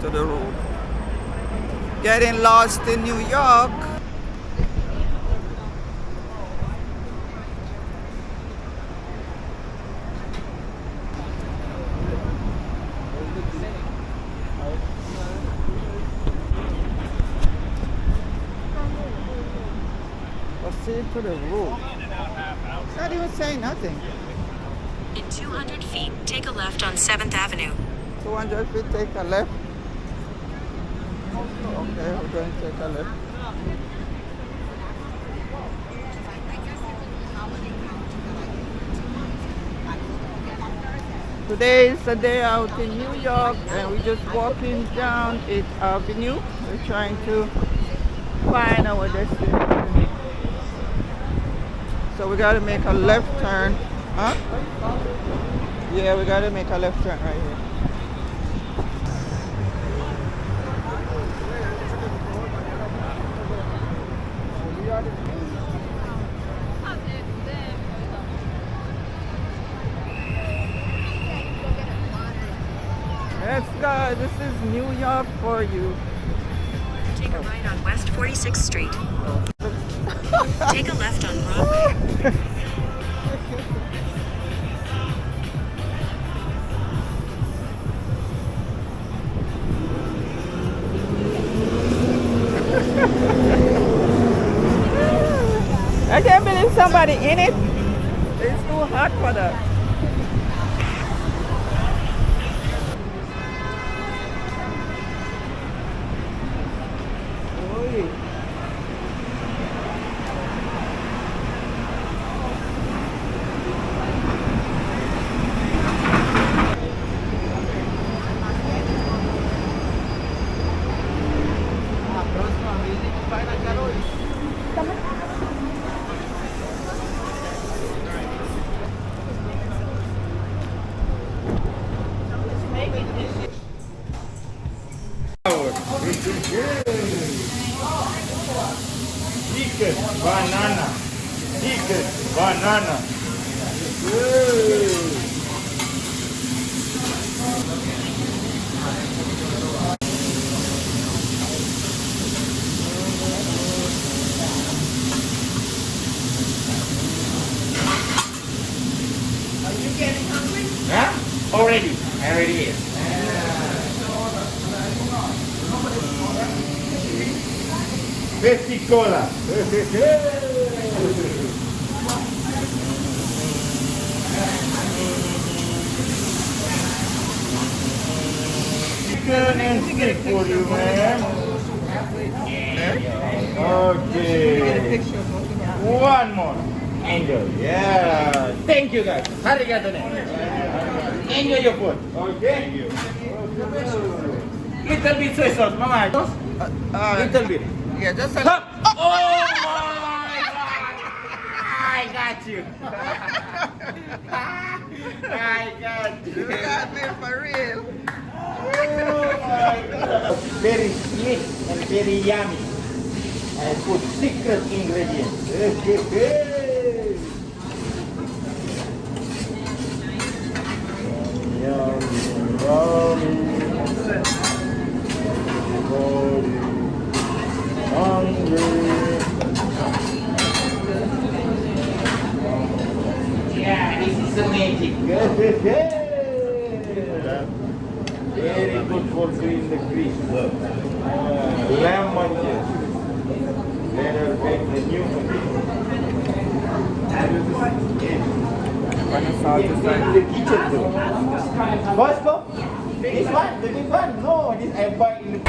to the road. Getting lost in New York. Proceed to the road. It's not even saying nothing. In 200 feet, take a left on 7th Avenue. 200 feet, take a left. Okay, we're going to take a left. Today is a day out in New York and we're just walking down 8th Avenue. We're trying to find our destination. So we gotta make a left turn. Huh? Yeah, we gotta make a left turn right here. Let's go. This is New York for you. Take a right on West 46th Street. Take a left on Broadway. I can't believe somebody in it. It's too hot for that. Chicken, banana. Chicken, banana. Are you getting hungry? Huh? Already. I already ate. Pepsi Cola. Chicken and steak for you, ma'am. Okay. One more. Enjoy. Yeah. Thank you, guys. Arigato ne. Enjoy your food. Okay. Little bit soy sauce, mama. Little bit. Yeah, just a Oh my God! I got you. I got you. You got me for real. Oh my God. Very sweet and very yummy. I put secret ingredients. Yummy. Yeah, this is amazing. Very good for clean the grease. Lemon juice. Let her make the new in the kitchen though. Costco? This one? The big one? No, this I buy in the